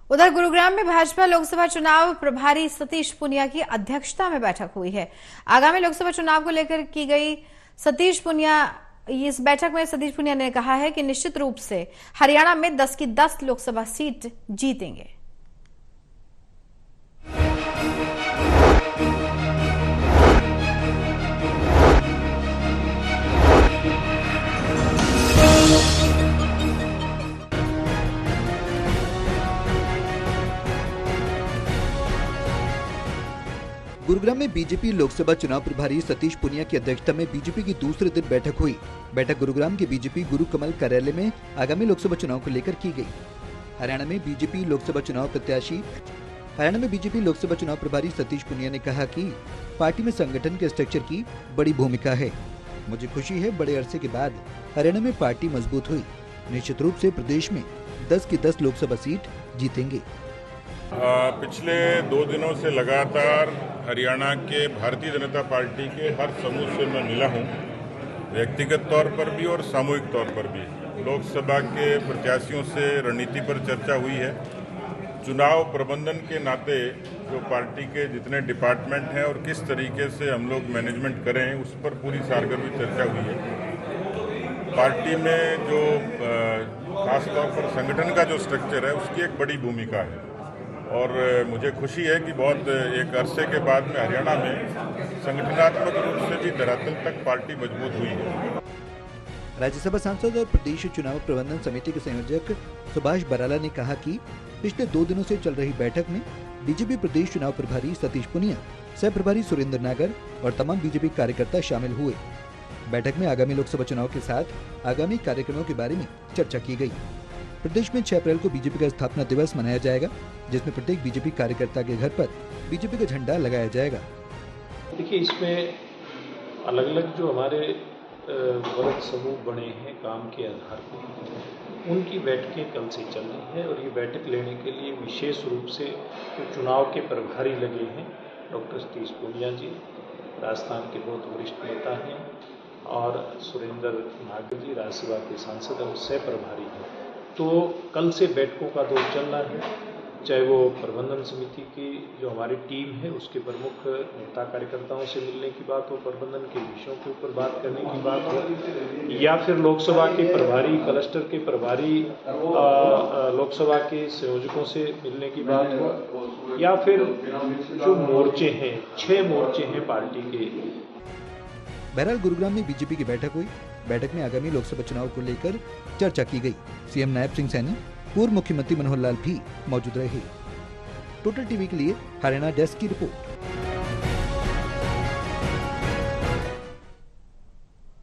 उधर गुरुग्राम में भाजपा लोकसभा चुनाव प्रभारी सतीश पुनिया की अध्यक्षता में बैठक हुई है। आगामी लोकसभा चुनाव को लेकर की गई इस बैठक में सतीश पुनिया ने कहा है कि निश्चित रूप से हरियाणा में 10 की 10 लोकसभा सीट जीतेंगे। गुरुग्राम में बीजेपी लोकसभा चुनाव प्रभारी सतीश पुनिया की अध्यक्षता में बीजेपी की दूसरे दिन बैठक हुई। बैठक गुरुग्राम के बीजेपी गुरु कमल कार्यालय में आगामी लोकसभा चुनाव को लेकर की गई। हरियाणा में बीजेपी लोकसभा चुनाव प्रभारी सतीश पुनिया ने कहा कि पार्टी में संगठन के स्ट्रक्चर की बड़ी भूमिका है। मुझे खुशी है, बड़े अरसे के बाद हरियाणा में पार्टी मजबूत हुई। निश्चित रूप से प्रदेश में 10 की 10 लोकसभा सीट जीतेंगे। पिछले 2 दिनों से लगातार हरियाणा के भारतीय जनता पार्टी के हर समूह से मैं मिला हूं, व्यक्तिगत तौर पर भी और सामूहिक तौर पर भी। लोकसभा के प्रत्याशियों से रणनीति पर चर्चा हुई है। चुनाव प्रबंधन के नाते जो पार्टी के जितने डिपार्टमेंट हैं और किस तरीके से हम लोग मैनेजमेंट करें, उस पर पूरी सारगर्मी चर्चा हुई है। पार्टी में जो खासतौर पर संगठन का जो स्ट्रक्चर है, उसकी एक बड़ी भूमिका है और मुझे खुशी है कि बहुत एक अरसे के बाद में हरियाणा में संगठनात्मक रूप से भी धरातल तक पार्टी मजबूत हुई है। राज्यसभा सांसद और प्रदेश चुनाव प्रबंधन समिति के संयोजक सुभाष बराला ने कहा कि पिछले 2 दिनों से चल रही बैठक में बीजेपी प्रदेश चुनाव प्रभारी सतीश पुनिया, सह प्रभारी सुरेंद्र नागर और तमाम बीजेपी कार्यकर्ता शामिल हुए। बैठक में आगामी लोकसभा चुनाव के साथ आगामी कार्यक्रमों के बारे में चर्चा की गई। प्रदेश में 6 अप्रैल को बीजेपी का स्थापना दिवस मनाया जाएगा, जिसमें प्रत्येक बीजेपी कार्यकर्ता के घर पर बीजेपी का झंडा लगाया जाएगा। देखिए, इसमें अलग अलग जो हमारे वर्ग समूह बने हैं काम के आधार पर, उनकी बैठकें कल से चल रही है और ये बैठक लेने के लिए विशेष रूप से जो चुनाव के प्रभारी लगे हैं, डॉक्टर सतीश पुनिया जी राजस्थान के बहुत वरिष्ठ नेता हैं और सुरेंद्र नागर जी राज्यसभा के सांसद और सह प्रभारी हैं। तो कल से बैठकों का दौर चल रहा है, चाहे वो प्रबंधन समिति की जो हमारी टीम है उसके प्रमुख नेता कार्यकर्ताओं से मिलने की बात हो, प्रबंधन के विषयों के ऊपर बात करने की बात हो, या फिर लोकसभा के प्रभारी क्लस्टर के प्रभारी लोकसभा के संयोजकों से मिलने की बात हो, या फिर जो मोर्चे हैं 6 मोर्चे हैं पार्टी के। बहरहाल गुरुग्राम में बीजेपी की बैठक हुई। बैठक में आगामी लोकसभा चुनाव को लेकर चर्चा की गई। सीएम नायब सिंह सैनी, पूर्व मुख्यमंत्री मनोहर लाल भी मौजूद रहे। टोटल टीवी के लिए हरियाणा डेस्क की रिपोर्ट।